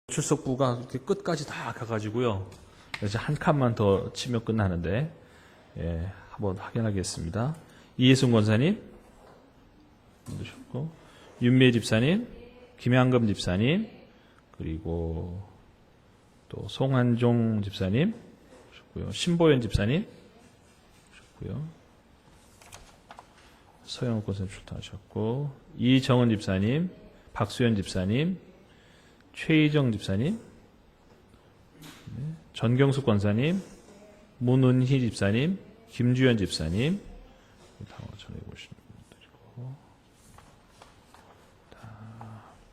출석부가 이렇게 끝까지 다 가가지고요. 이제 한 칸만 더 치면 끝나는데, 예, 한번 확인하겠습니다. 이혜순 권사님, 누르셨고, 윤미애 집사님, 김양금 집사님, 그리고 또 송한종 집사님, 오셨고요. 신보현 집사님, 오셨고요. 서영욱 권사님 출타하셨고, 이정은 집사님, 박수현 집사님, 최희정 집사님, 전경숙 권사님, 문은희 집사님, 김주현 집사님, 전해보시는 분들이고,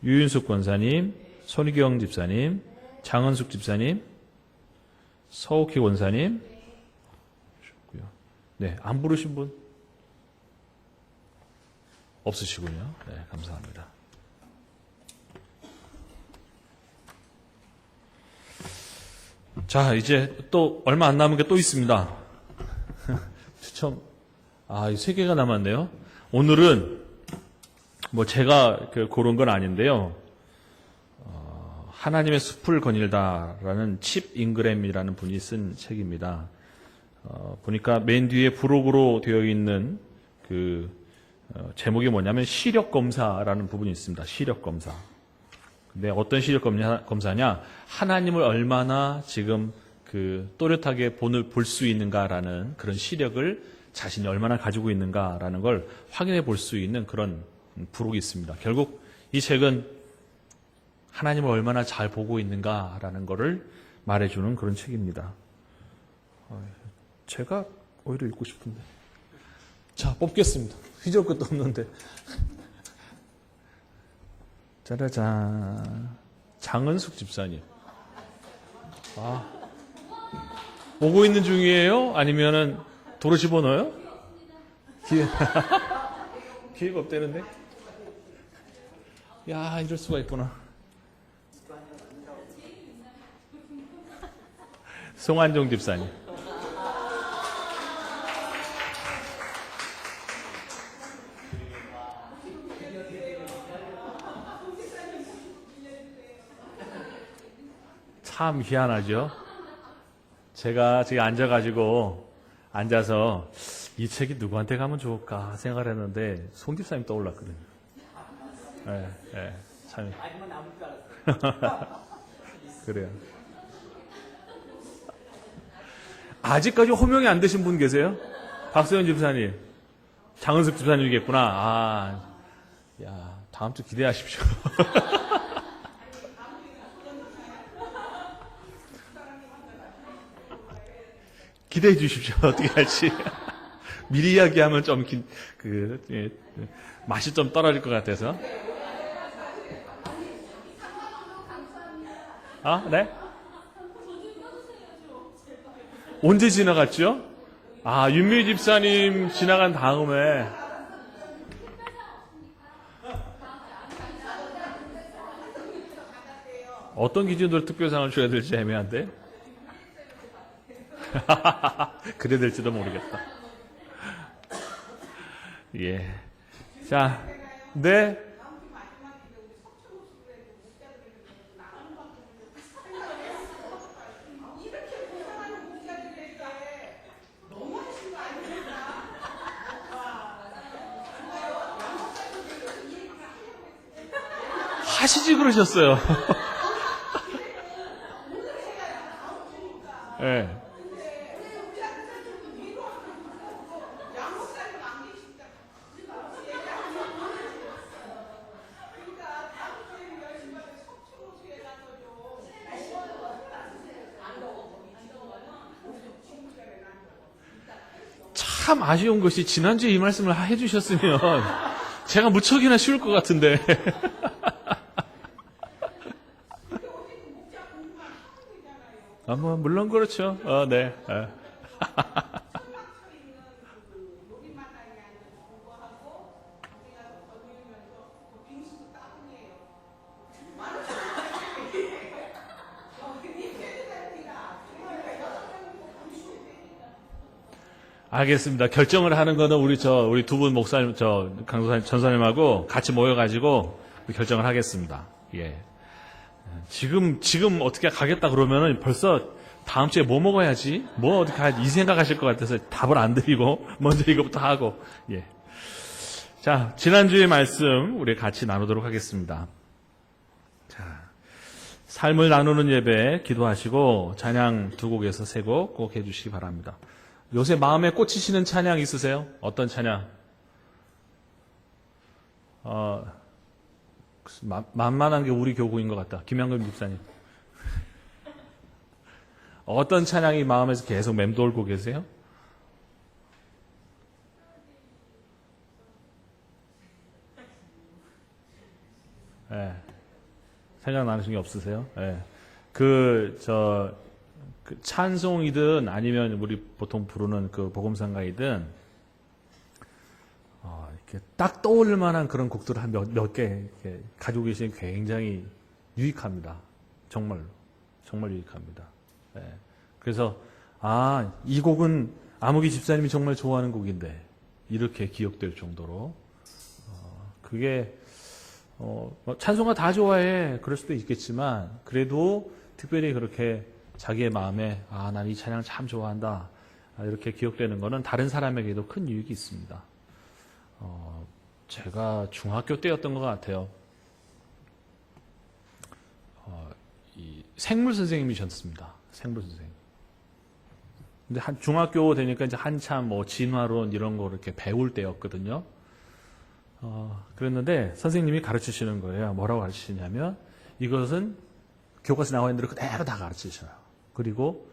유윤숙 권사님, 손희경 집사님, 장은숙 집사님, 서옥희 권사님, 네, 안 부르신 분 없으시군요. 네, 감사합니다. 자, 이제 또 얼마 안 남은 게 또 있습니다. 추첨, 이 3개가 남았네요. 오늘은 뭐 제가 고른 건 아닌데요. 하나님의 숲을 거닐다라는 칩 잉그램이라는 분이 쓴 책입니다. 보니까 맨 뒤에 부록으로 되어 있는 제목이 뭐냐면 시력검사라는 부분이 있습니다. 시력검사. 근데 어떤 시력검사냐? 하나님을 얼마나 지금 또렷하게 볼 수 있는가라는 그런 시력을 자신이 얼마나 가지고 있는가라는 걸 확인해 볼 수 있는 그런 부록이 있습니다. 결국 이 책은 하나님을 얼마나 잘 보고 있는가라는 거를 말해주는 그런 책입니다. 제가 오히려 읽고 싶은데. 자, 뽑겠습니다. 휘저을 것도 없는데. 짜라잔. 장은숙 집사님. 오고 있는 중이에요? 아니면은 도로 집어넣어요? 기회가 없다는데? 야, 이럴 수가 있구나. 송한종 집사님. 참 희한하죠. 제가 지금 앉아서 이 책이 누구한테 가면 좋을까 생각을 했는데 송 집사님 떠올랐거든요. 네, 참. 그래요. 아직까지 호명이 안 되신 분 계세요? 박소연 집사님, 장은숙 집사님이겠구나. 야, 다음 주 기대하십시오. 기대해 주십시오. 어떻게 할지. 미리 이야기하면 좀 맛이 좀 떨어질 것 같아서. 네? 언제 지나갔죠? 윤미 집사님 지나간 다음에. 어떤 기준으로 특별상을 줘야 될지 애매한데? 그래 될지도 모르겠다. 예. 자, 네. 하시지 그러셨어요. 네. 참 아쉬운 것이 지난주에 이 말씀을 해주셨으면 제가 무척이나 쉬울 것 같은데. 물론 그렇죠. 네. 알겠습니다. 결정을 하는 거는 우리 두 분 목사님, 강도사님, 전사님하고 같이 모여가지고 결정을 하겠습니다. 예. 지금 어떻게 가겠다 그러면은 벌써 다음 주에 뭐 먹어야지? 뭐 어떻게 하지? 이 생각하실 것 같아서 답을 안 드리고 먼저 이것부터 하고. 예. 자, 지난주의 말씀 우리 같이 나누도록 하겠습니다. 자, 삶을 나누는 예배 기도하시고 찬양 두 곡에서 세 곡 꼭 해주시기 바랍니다. 요새 마음에 꽂히시는 찬양 있으세요? 어떤 찬양? 만만한 게 우리 교구인 것 같다. 김양근 목사님. 어떤 찬양이 마음에서 계속 맴돌고 계세요? 예. 생각나는 게 없으세요? 예. 그 찬송이든 아니면 우리 보통 부르는 그 복음상가이든, 이렇게 딱 떠올릴 만한 그런 곡들을 한 몇 개 가지고 계시는 게 굉장히 유익합니다. 정말로. 정말 유익합니다. 예. 그래서, 이 곡은 아무기 집사님이 정말 좋아하는 곡인데, 이렇게 기억될 정도로, 그게, 찬송가 다 좋아해. 그럴 수도 있겠지만, 그래도 특별히 그렇게 자기의 마음에, 난 이 찬양 참 좋아한다. 이렇게 기억되는 거는 다른 사람에게도 큰 유익이 있습니다. 제가 중학교 때였던 것 같아요. 이 생물 선생님이셨습니다. 생물 선생님. 근데 중학교 되니까 이제 한참 진화론 이런 거 이렇게 배울 때였거든요. 그랬는데 선생님이 가르치시는 거예요. 뭐라고 가르치시냐면 이것은 교과서 나와 있는 대로 그대로 다 가르치셔요. 그리고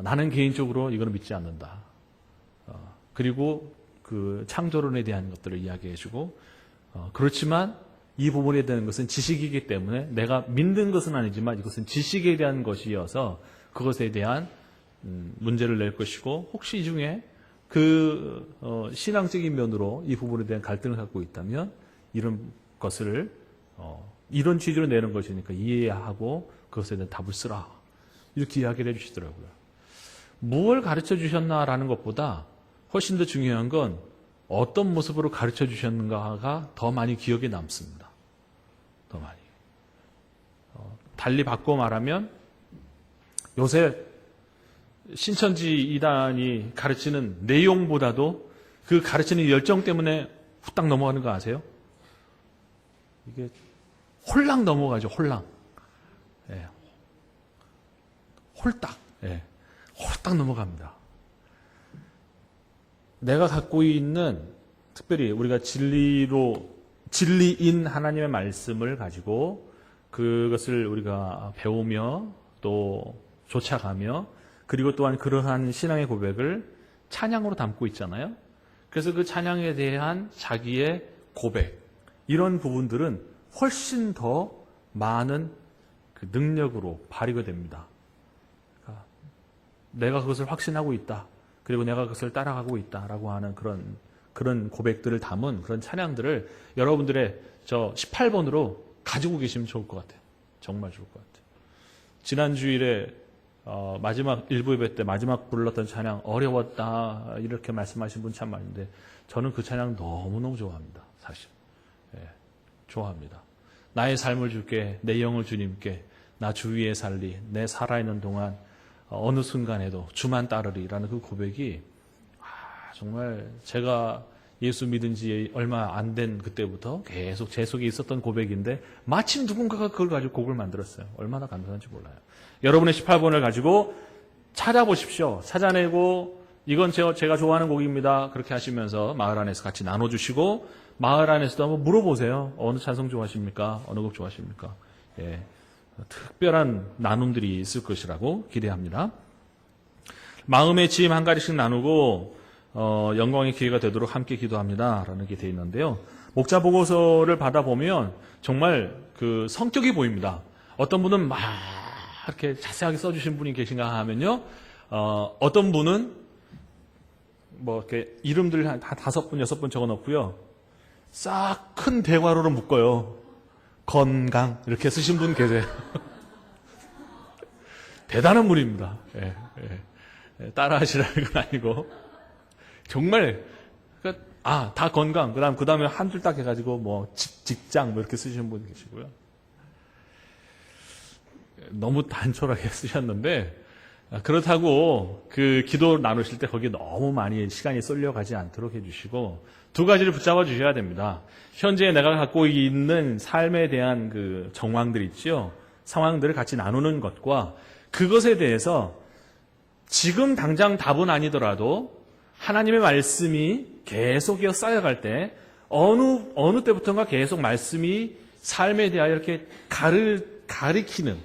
나는 개인적으로 이거는 믿지 않는다. 그리고 그 창조론에 대한 것들을 이야기해주고 그렇지만 이 부분에 대한 것은 지식이기 때문에 내가 믿는 것은 아니지만 이것은 지식에 대한 것이어서 그것에 대한 문제를 낼 것이고 혹시 이 중에 그 신앙적인 면으로 이 부분에 대한 갈등을 갖고 있다면 이런 것을 이런 취지로 내는 것이니까 이해하고 그것에 대한 답을 쓰라 이렇게 이야기를 해주시더라고요. 무엇을 가르쳐 주셨나라는 것보다 훨씬 더 중요한 건 어떤 모습으로 가르쳐 주셨는가가 더 많이 기억에 남습니다. 더 많이. 달리 바꿔 말하면 요새 신천지 이단이 가르치는 내용보다도 그 가르치는 열정 때문에 후딱 넘어가는 거 아세요? 이게 홀랑 넘어가죠. 홀랑. 예. 홀딱. 예. 홀딱 넘어갑니다. 내가 갖고 있는 특별히 우리가 진리인 하나님의 말씀을 가지고 그것을 우리가 배우며 또 쫓아가며 그리고 또한 그러한 신앙의 고백을 찬양으로 담고 있잖아요. 그래서 그 찬양에 대한 자기의 고백 이런 부분들은 훨씬 더 많은 그 능력으로 발휘가 됩니다. 그러니까 내가 그것을 확신하고 있다. 그리고 내가 그것을 따라가고 있다라고 하는 그런 고백들을 담은 그런 찬양들을 여러분들의 저 18번으로 가지고 계시면 좋을 것 같아요. 정말 좋을 것 같아요. 지난 주일에 마지막 일부 예배 때 마지막 불렀던 찬양 어려웠다 이렇게 말씀하신 분 참 많은데 저는 그 찬양 너무너무 좋아합니다. 사실. 예, 좋아합니다. 나의 삶을 줄게 내 영을 주님께 나 주 위에 살리 내 살아있는 동안 어느 순간에도 주만 따르리라는 그 고백이 정말 제가 예수 믿은 지 얼마 안 된 그때부터 계속 제 속에 있었던 고백인데 마침 누군가가 그걸 가지고 곡을 만들었어요. 얼마나 감사한지 몰라요. 여러분의 18번을 가지고 찾아보십시오. 찾아내고 이건 제가 좋아하는 곡입니다. 그렇게 하시면서 마을 안에서 같이 나눠주시고 마을 안에서도 한번 물어보세요. 어느 찬송 좋아하십니까? 어느 곡 좋아하십니까? 예, 특별한 나눔들이 있을 것이라고 기대합니다. 마음의 짐 한 가지씩 나누고 영광의 기회가 되도록 함께 기도합니다. 라는 게 되어 있는데요. 목자 보고서를 받아보면 정말 그 성격이 보입니다. 어떤 분은 막 이렇게 자세하게 써주신 분이 계신가 하면요. 어떤 분은 뭐 이렇게 이름들 한 5분, 6분 적어 놓고요. 싹 큰 대괄호로 묶어요. 건강 이렇게 쓰신 분 계세요. 대단한 분입니다. 예, 예. 따라 하시라는 건 아니고 정말 다 건강 그다음에 한 줄 딱 해가지고 뭐 직장 뭐 이렇게 쓰시는 분이 계시고요. 너무 단촐하게 쓰셨는데 그렇다고 그 기도 나누실 때 거기에 너무 많이 시간이 쏠려가지 않도록 해주시고 두 가지를 붙잡아 주셔야 됩니다. 현재 내가 갖고 있는 삶에 대한 그 정황들 있죠. 상황들을 같이 나누는 것과 그것에 대해서 지금 당장 답은 아니더라도 하나님의 말씀이 계속 쌓여갈 때 어느 때부터인가 계속 말씀이 삶에 대하여 이렇게 가리키는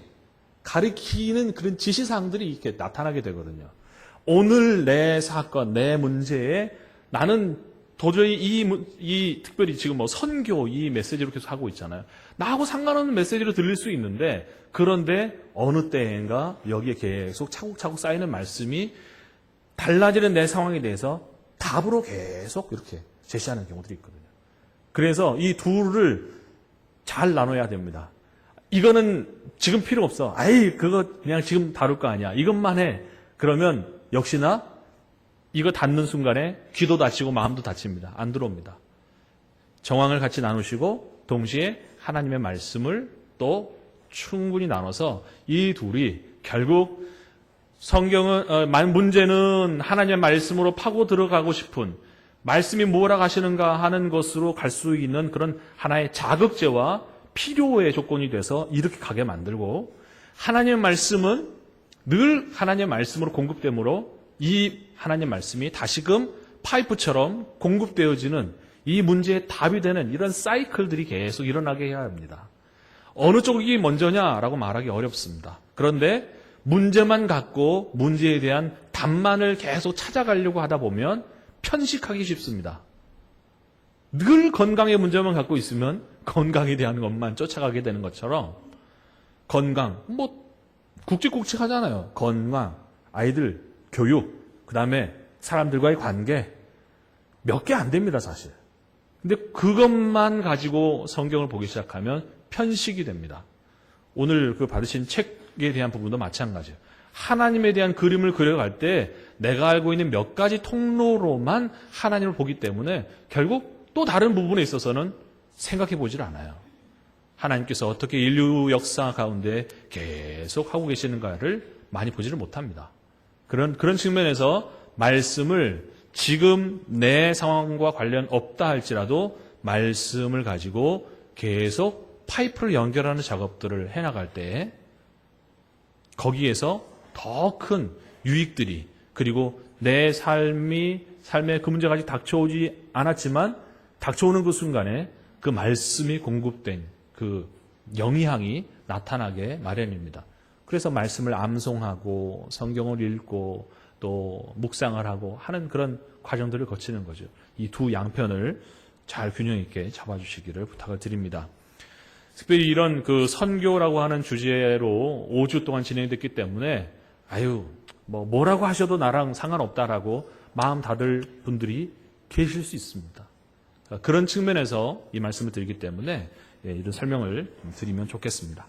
그런 지시사항들이 이렇게 나타나게 되거든요. 오늘 내 사건, 내 문제에 나는 도저히 특별히 지금 뭐 선교 이 메시지로 계속 하고 있잖아요. 나하고 상관없는 메시지로 들릴 수 있는데 그런데 어느 때인가 여기에 계속 차곡차곡 쌓이는 말씀이 달라지는 내 상황에 대해서 답으로 계속 이렇게 제시하는 경우들이 있거든요. 그래서 이 둘을 잘 나눠야 됩니다. 이거는 지금 필요 없어. 그거 그냥 지금 다룰 거 아니야. 이것만 해. 그러면 역시나 이거 닫는 순간에 귀도 닫히고 마음도 닫힙니다. 안 들어옵니다. 정황을 같이 나누시고 동시에 하나님의 말씀을 또 충분히 나눠서 이 둘이 결국 문제는 하나님의 말씀으로 파고 들어가고 싶은 말씀이 뭐라 하시는가 하는 것으로 갈 수 있는 그런 하나의 자극제와 필요의 조건이 돼서 이렇게 가게 만들고 하나님의 말씀은 늘 하나님의 말씀으로 공급되므로 이 하나님의 말씀이 다시금 파이프처럼 공급되어지는 이 문제의 답이 되는 이런 사이클들이 계속 일어나게 해야 합니다. 어느 쪽이 먼저냐라고 말하기 어렵습니다. 그런데 문제만 갖고 문제에 대한 답만을 계속 찾아가려고 하다 보면 편식하기 쉽습니다. 늘 건강의 문제만 갖고 있으면 건강에 대한 것만 쫓아가게 되는 것처럼 건강, 굵직굵직하잖아요. 건강, 아이들, 교육, 그 다음에 사람들과의 관계 몇 개 안 됩니다, 사실. 근데 그것만 가지고 성경을 보기 시작하면 편식이 됩니다. 오늘 그 받으신 책에 대한 부분도 마찬가지예요. 하나님에 대한 그림을 그려갈 때 내가 알고 있는 몇 가지 통로로만 하나님을 보기 때문에 결국 또 다른 부분에 있어서는 생각해 보질 않아요. 하나님께서 어떻게 인류 역사 가운데 계속 하고 계시는가를 많이 보지를 못합니다. 그런 측면에서 말씀을 지금 내 상황과 관련 없다 할지라도 말씀을 가지고 계속 파이프를 연결하는 작업들을 해나갈 때 거기에서 더 큰 유익들이 그리고 내 삶의 그 문제가 아직 닥쳐오지 않았지만 닥쳐오는 그 순간에 그 말씀이 공급된 그 영향이 나타나게 마련입니다. 그래서 말씀을 암송하고 성경을 읽고 또 묵상을 하고 하는 그런 과정들을 거치는 거죠. 이 두 양편을 잘 균형 있게 잡아주시기를 부탁을 드립니다. 특별히 이런 그 선교라고 하는 주제로 5주 동안 진행됐기 때문에 뭐라고 하셔도 나랑 상관없다라고 마음 닫을 분들이 계실 수 있습니다. 그런 측면에서 이 말씀을 드리기 때문에 이런 설명을 드리면 좋겠습니다.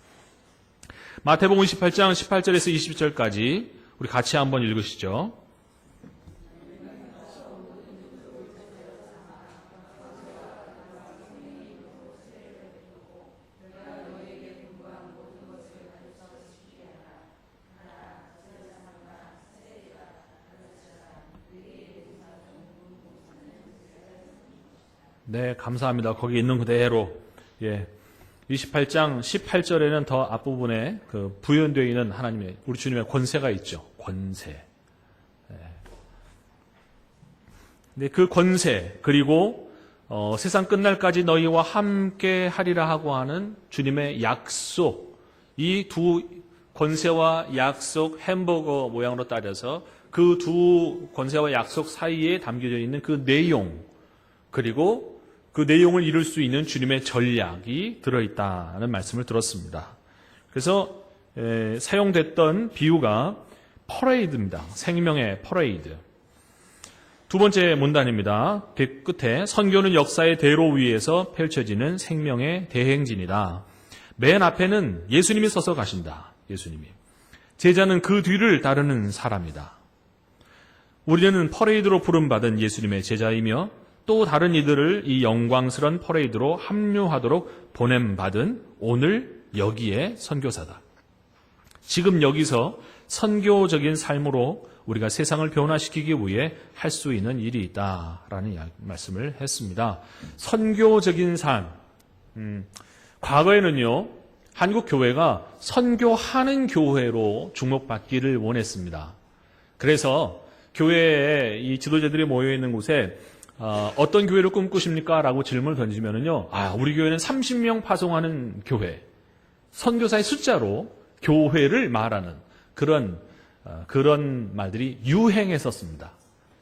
마태복음 28장 18절에서 20절까지 우리 같이 한번 읽으시죠. 네, 감사합니다. 거기 있는 그대로. 28장 18절에는 더 앞부분에 그 부연되어 있는 하나님의, 우리 주님의 권세가 있죠. 권세. 근데 그 권세, 그리고 세상 끝날까지 너희와 함께 하리라 하고 하는 주님의 약속, 이 두 권세와 약속 햄버거 모양으로 따져서 그 두 권세와 약속 사이에 담겨져 있는 그 내용, 그리고 그 내용을 이룰 수 있는 주님의 전략이 들어있다는 말씀을 들었습니다. 그래서 사용됐던 비유가 퍼레이드입니다. 생명의 퍼레이드. 두 번째 문단입니다. 끝에 선교는 역사의 대로 위에서 펼쳐지는 생명의 대행진이다. 맨 앞에는 예수님이 서서 가신다. 예수님이. 제자는 그 뒤를 따르는 사람이다. 우리는 퍼레이드로 부름받은 예수님의 제자이며 또 다른 이들을 이 영광스러운 퍼레이드로 합류하도록 보냄받은 오늘 여기에 선교사다. 지금 여기서 선교적인 삶으로 우리가 세상을 변화시키기 위해 할 수 있는 일이 있다라는 말씀을 했습니다. 선교적인 삶. 과거에는요, 한국 교회가 선교하는 교회로 주목받기를 원했습니다. 그래서 교회에 이 지도자들이 모여 있는 곳에 어떤 교회를 꿈꾸십니까? 라고 질문을 던지면은요, 우리 교회는 30명 파송하는 교회, 선교사의 숫자로 교회를 말하는 그런 말들이 유행했었습니다.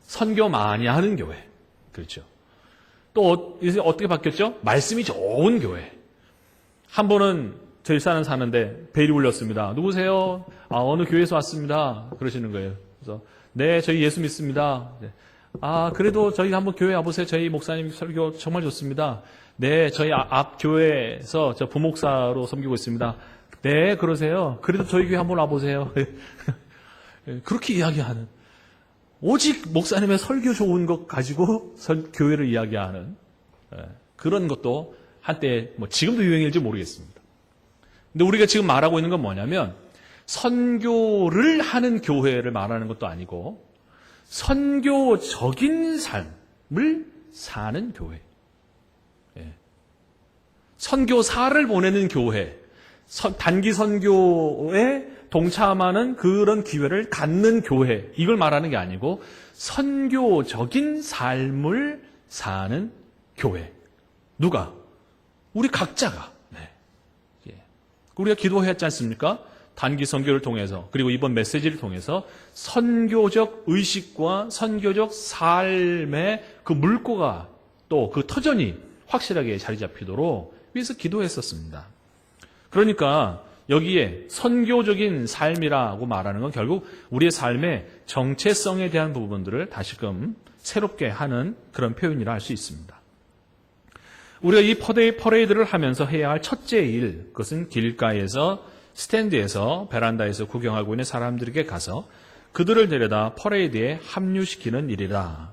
선교 많이 하는 교회. 그렇죠. 또 이제 어떻게 바뀌었죠? 말씀이 좋은 교회. 한 번은 저 일산은 사는데 벨이 울렸습니다. 누구세요? 어느 교회에서 왔습니다. 그러시는 거예요. 그래서 네, 저희 예수 믿습니다. 네. 그래도 저희 한번 교회 와보세요. 저희 목사님 설교 정말 좋습니다. 네, 저희 앞 교회에서 저 부목사로 섬기고 있습니다. 네, 그러세요. 그래도 저희 교회 한번 와보세요. 그렇게 이야기하는, 오직 목사님의 설교 좋은 것 가지고 교회를 이야기하는 그런 것도 한때 지금도 유행일지 모르겠습니다. 근데 우리가 지금 말하고 있는 건 뭐냐면 선교를 하는 교회를 말하는 것도 아니고 선교적인 삶을 사는 교회. 선교사를 보내는 교회. 단기 선교에 동참하는 그런 기회를 갖는 교회. 이걸 말하는 게 아니고 선교적인 삶을 사는 교회. 누가? 우리 각자가. 우리가 기도했지 않습니까? 단기 선교를 통해서, 그리고 이번 메시지를 통해서 선교적 의식과 선교적 삶의 그 물꼬가 또 그 터전이 확실하게 자리 잡히도록 위해서 기도했었습니다. 그러니까 여기에 선교적인 삶이라고 말하는 건 결국 우리의 삶의 정체성에 대한 부분들을 다시금 새롭게 하는 그런 표현이라 할 수 있습니다. 우리가 이 퍼레이드를 하면서 해야 할 첫째 일, 그것은 길가에서 스탠드에서 베란다에서 구경하고 있는 사람들에게 가서 그들을 데려다 퍼레이드에 합류시키는 일이라.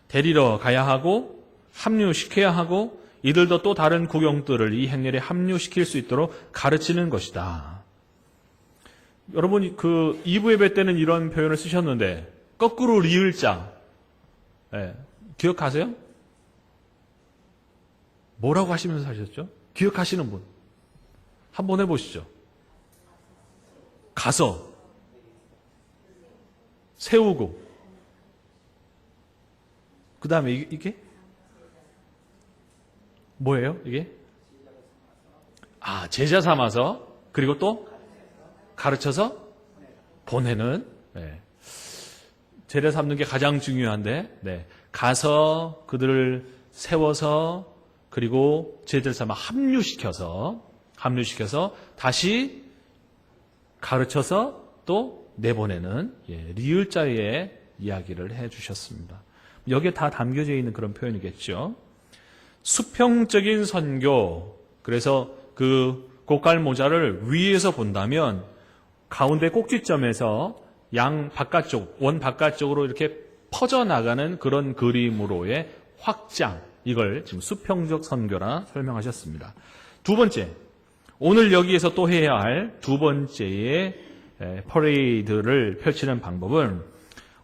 데리러 가야 하고 합류시켜야 하고 이들도 또 다른 구경들을 이 행렬에 합류시킬 수 있도록 가르치는 것이다. 여러분, 그 2부 예배 때는 이런 표현을 쓰셨는데 거꾸로 리을자 기억하세요? 뭐라고 하시면서 하셨죠? 기억하시는 분 한번 해보시죠. 가서 세우고 그 다음에 이게 뭐예요? 이게? 제자 삼아서 그리고 또 가르쳐서 보내는. 제자 삼는 게 가장 중요한데 가서 그들을 세워서 그리고 제자들 삼아 합류시켜서 다시 가르쳐서 또 내보내는 리을자의 이야기를 해주셨습니다. 여기에 다 담겨져 있는 그런 표현이겠죠. 수평적인 선교. 그래서 그 고깔 모자를 위에서 본다면 가운데 꼭지점에서 원 바깥쪽으로 이렇게 퍼져나가는 그런 그림으로의 확장. 이걸 지금 수평적 선교라 설명하셨습니다. 두 번째, 오늘 여기에서 또 해야 할 두 번째의 퍼레이드를 펼치는 방법은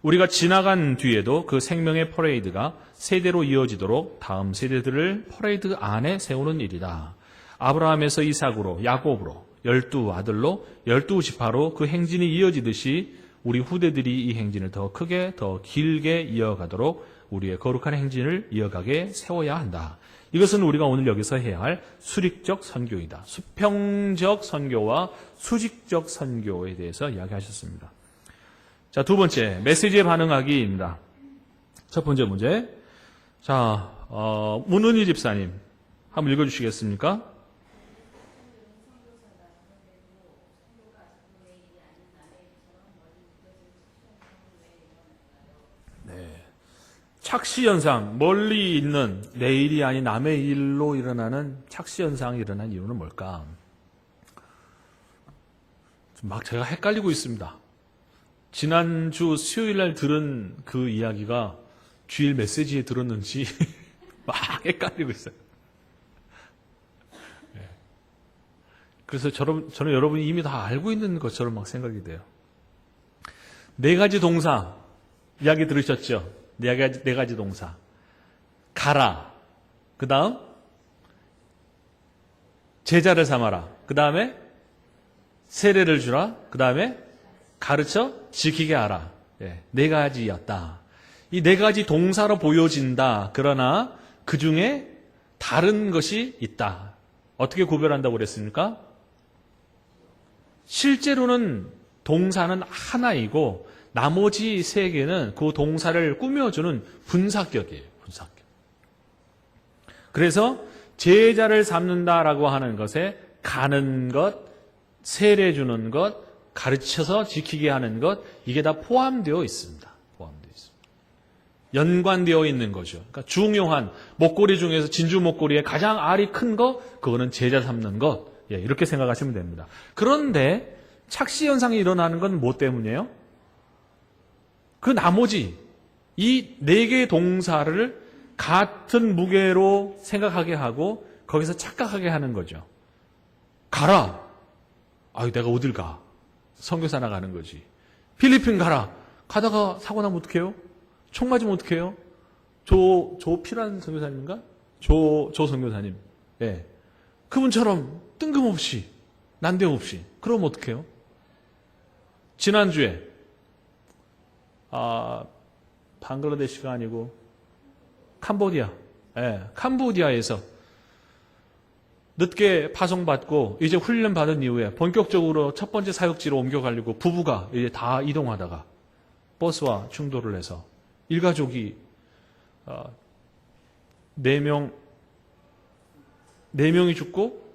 우리가 지나간 뒤에도 그 생명의 퍼레이드가 세대로 이어지도록 다음 세대들을 퍼레이드 안에 세우는 일이다. 아브라함에서 이삭으로, 야곱으로, 12아들로, 12지파로 그 행진이 이어지듯이 우리 후대들이 이 행진을 더 크게, 더 길게 이어가도록 우리의 거룩한 행진을 이어가게 세워야 한다. 이것은 우리가 오늘 여기서 해야 할 수직적 선교이다. 수평적 선교와 수직적 선교에 대해서 이야기하셨습니다. 자, 두 번째, 메시지에 반응하기입니다. 첫 번째 문제. 자, 문은희 집사님, 한번 읽어주시겠습니까? 착시현상, 멀리 있는 내 일이 아닌 남의 일로 일어나는 착시현상이 일어난 이유는 뭘까? 막 제가 헷갈리고 있습니다. 지난주 수요일날 들은 그 이야기가 주일 메시지에 들었는지 막 헷갈리고 있어요. 그래서 저는 여러분이 이미 다 알고 있는 것처럼 막 생각이 돼요. 네 가지 동사 이야기 들으셨죠? 네 가지 동사. 가라. 그 다음 제자를 삼아라. 그 다음에 세례를 주라. 그 다음에 가르쳐 지키게 하라. 네 가지였다. 이 네 가지 동사로 보여진다. 그러나 그 중에 다른 것이 있다. 어떻게 구별한다고 그랬습니까? 실제로는 동사는 하나이고 나머지 세 개는 그 동사를 꾸며주는 분사격이에요. 분사격. 그래서 제자를 삼는다라고 하는 것에 가는 것, 세례 주는 것, 가르쳐서 지키게 하는 것, 이게 다 포함되어 있습니다. 포함되어 있습니다. 연관되어 있는 거죠. 그러니까 중요한 목걸이 중에서 진주 목걸이의 가장 알이 큰 거, 그거는 제자 삼는 것. 이렇게 생각하시면 됩니다. 그런데 착시 현상이 일어나는 건 뭐 때문이에요? 그 나머지 이 네 개의 동사를 같은 무게로 생각하게 하고 거기서 착각하게 하는 거죠. 가라. 아유, 내가 어딜 가? 선교사 나가는 거지. 필리핀 가라. 가다가 사고 나면 어떡해요? 총 맞으면 어떡해요? 조필한 선교사님인가? 조 선교사님. 예. 그분처럼 뜬금없이, 난데없이. 그럼 어떡해요? 지난주에, 방글라데시가 아니고, 캄보디아. 예. 캄보디아에서 늦게 파송받고 이제 훈련 받은 이후에 본격적으로 첫 번째 사역지로 옮겨가려고 부부가 이제 다 이동하다가 버스와 충돌을 해서 일가족이 4명이 죽고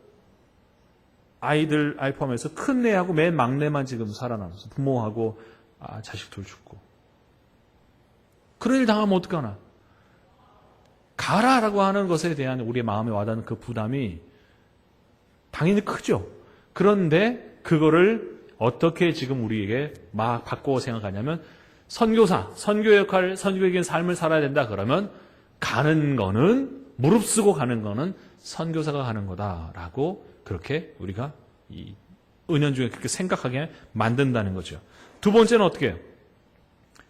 아이 포함해서 큰 애하고 맨 막내만 지금 살아남아서 부모하고 자식들 죽고. 그런 일 당하면 어떡하나. 가라라고 하는 것에 대한 우리의 마음에 와닿는 그 부담이 당연히 크죠. 그런데 그거를 어떻게 지금 우리에게 막 바꾸어 생각하냐면 선교사, 선교 역할, 선교적인 삶을 살아야 된다 그러면 가는 거는 무릅쓰고 가는 거는 선교사가 하는 거다라고 그렇게 우리가 이 은연중에 그렇게 생각하게 만든다는 거죠. 두 번째는 어떻게 해요?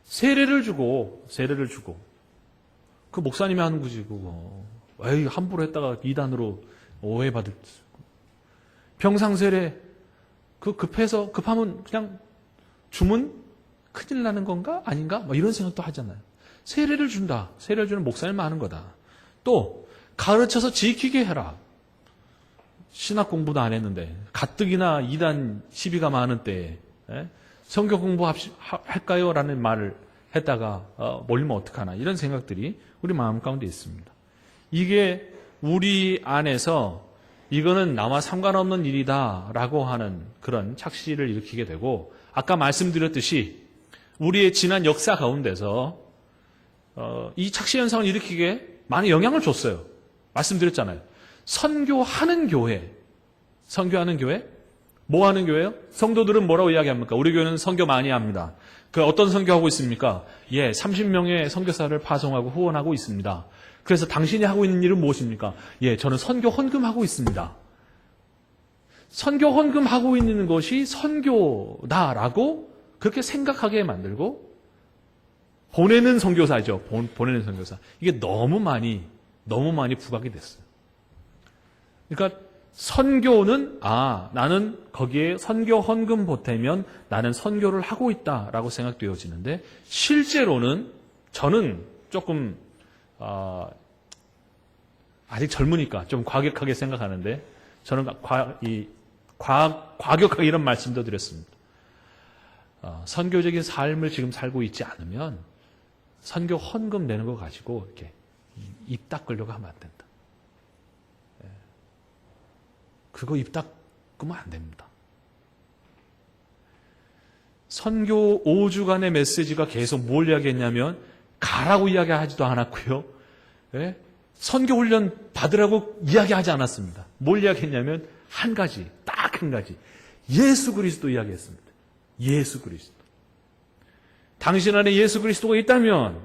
세례를 주고 그 목사님이 하는 거지 그거. 에이, 함부로 했다가 이단으로 오해받을. 병상세례 급하면 그냥 주문 큰일 나는 건가? 아닌가? 뭐 이런 생각도 하잖아요. 세례를 준다. 세례를 주는 목사님만 하는 거다. 또 가르쳐서 지키게 해라. 신학 공부도 안 했는데 가뜩이나 이단 시비가 많은 때에 성경 공부할까요? 라는 말을 했다가 몰리면 어떡하나 이런 생각들이 우리 마음 가운데 있습니다. 이게 우리 안에서 이거는 나와 상관없는 일이다라고 하는 그런 착시를 일으키게 되고 아까 말씀드렸듯이 우리의 지난 역사 가운데서 이 착시 현상을 일으키게 많은 영향을 줬어요. 말씀드렸잖아요. 선교하는 교회, 뭐 하는 교회요? 성도들은 뭐라고 이야기합니까? 우리 교회는 선교 많이 합니다. 그 어떤 선교하고 있습니까? 30명의 선교사를 파송하고 후원하고 있습니다. 그래서 당신이 하고 있는 일은 무엇입니까? 저는 선교 헌금하고 있습니다. 선교 헌금하고 있는 것이 선교다라고 그렇게 생각하게 만들고 보내는 선교사죠. 보내는 선교사. 이게 너무 많이 부각이 됐어요. 그러니까 선교는 나는 거기에 선교 헌금 보태면 나는 선교를 하고 있다라고 생각되어지는데 실제로는 저는 조금 아직 젊으니까 좀 과격하게 생각하는데 저는 과격하게 이런 말씀도 드렸습니다. 선교적인 삶을 지금 살고 있지 않으면 선교 헌금 내는 거 가지고 이렇게 입 닦으려고 하면 안 된다. 그거 입 닦으면 안 됩니다. 선교 5주간의 메시지가 계속 뭘 이야기했냐면 가라고 이야기하지도 않았고요. 선교 훈련 받으라고 이야기하지 않았습니다. 뭘 이야기했냐면 딱 한 가지. 예수 그리스도 이야기했습니다. 예수 그리스도. 당신 안에 예수 그리스도가 있다면,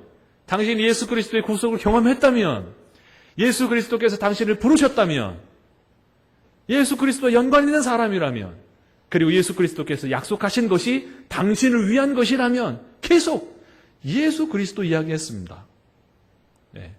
당신이 예수 그리스도의 구속을 경험했다면, 예수 그리스도께서 당신을 부르셨다면, 예수 그리스도와 연관 있는 사람이라면, 그리고 예수 그리스도께서 약속하신 것이 당신을 위한 것이라면 계속 예수 그리스도 이야기했습니다. 네.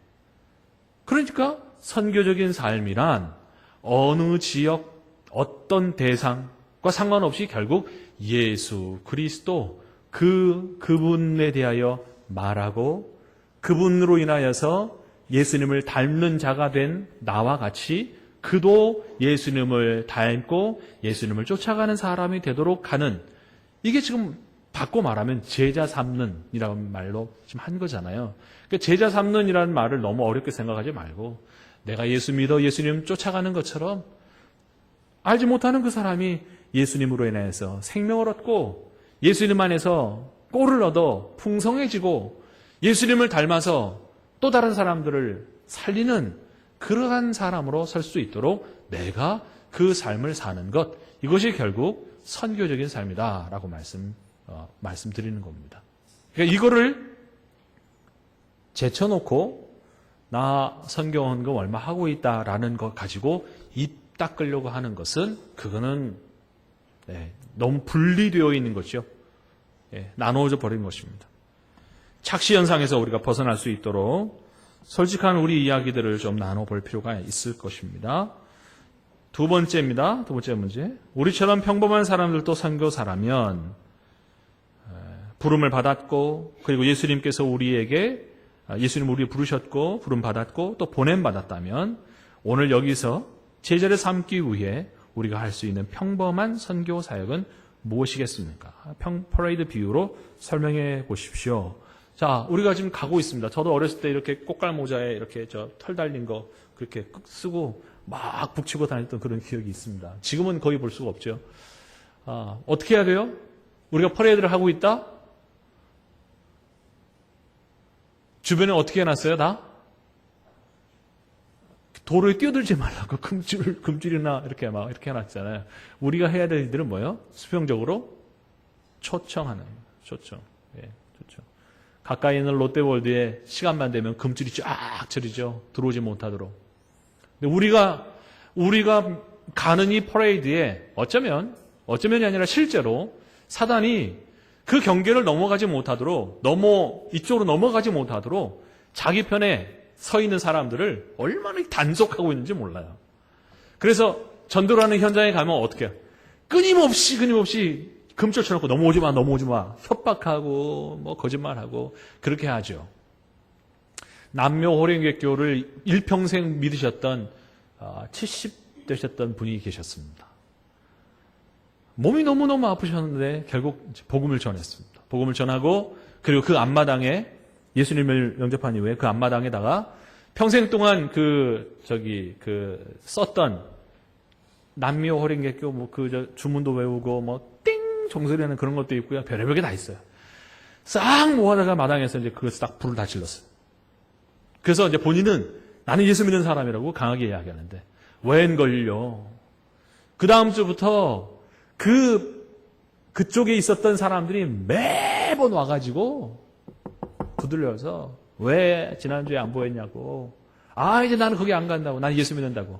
그러니까 선교적인 삶이란 어느 지역, 어떤 대상과 상관없이 결국 예수 그리스도 그분에 대하여 말하고 그분으로 인하여서 예수님을 닮는 자가 된 나와 같이 그도 예수님을 닮고 예수님을 쫓아가는 사람이 되도록 하는, 이게 지금 바꿔 말하면 제자 삼는 이라는 말로 지금 한 거잖아요. 그러니까 제자 삼는이라는 말을 너무 어렵게 생각하지 말고 내가 예수 믿어 예수님 쫓아가는 것처럼 알지 못하는 그 사람이 예수님으로 인해서 생명을 얻고 예수님 안에서 꼴을 얻어 풍성해지고 예수님을 닮아서 또 다른 사람들을 살리는 그러한 사람으로 설 수 있도록 내가 그 삶을 사는 것, 이것이 결국 선교적인 삶이다라고 말씀드리는 겁니다. 그러니까 이거를 제쳐놓고 나 선교헌금 얼마 하고 있다라는 것 가지고 입 닦으려고 하는 것은 그거는 너무 분리되어 있는 거죠. 나누어져 버린 것입니다. 착시 현상에서 우리가 벗어날 수 있도록 솔직한 우리 이야기들을 좀 나눠볼 필요가 있을 것입니다. 두 번째입니다. 두 번째 문제. 우리처럼 평범한 사람들도 선교사라면 부름을 받았고, 그리고 예수님께서 예수님 우리 부르셨고 부름 받았고 또 보냄 받았다면 오늘 여기서 제자를 삼기 위해 우리가 할 수 있는 평범한 선교 사역은 무엇이겠습니까? 퍼레이드 비유로 설명해 보십시오. 자, 우리가 지금 가고 있습니다. 저도 어렸을 때 이렇게 꽃갈 모자에 이렇게 털 달린 거 그렇게 쓰고 막 북치고 다녔던 그런 기억이 있습니다. 지금은 거의 볼 수가 없죠. 어떻게 해야 돼요? 우리가 퍼레이드를 하고 있다? 주변에 어떻게 해놨어요, 다? 도로에 뛰어들지 말라고 금줄이나 이렇게 해놨잖아요. 우리가 해야 될 일들은 뭐예요? 수평적으로 초청. 가까이 있는 롯데월드에 시간만 되면 금줄이 쫙 쳐리죠. 들어오지 못하도록. 근데 우리가 가는 이 퍼레이드에 어쩌면이 아니라 실제로 사단이 그 경계를 넘어가지 못하도록, 이쪽으로 넘어가지 못하도록 자기 편에 서 있는 사람들을 얼마나 단속하고 있는지 몰라요. 그래서 전도를 하는 현장에 가면 어떻게 해요? 끊임없이 금줄 쳐놓고 넘어오지 마. 협박하고, 거짓말하고, 그렇게 하죠. 남묘 호랭개교를 일평생 믿으셨던 70 되셨던 분이 계셨습니다. 몸이 너무너무 아프셨는데 결국 복음을 전했습니다. 복음을 전하고, 그리고 그 앞마당에 예수님을 영접한 이후에 그 앞마당에다가 평생 동안 썼던 남묘 호랭개교 주문도 외우고 띵 종소리하는 그런 것도 있고요. 별의별 게 다 있어요. 싹 모아다가 마당에서 이제 그걸 싹 불을 다 질렀어요. 그래서 이제 본인은 나는 예수 믿는 사람이라고 강하게 이야기하는데 웬걸요. 그 다음 주부터 그쪽에 있었던 사람들이 매번 와가지고 두들려서 왜 지난주에 안 보였냐고. 이제 나는 거기 안 간다고. 난 예수 믿는다고.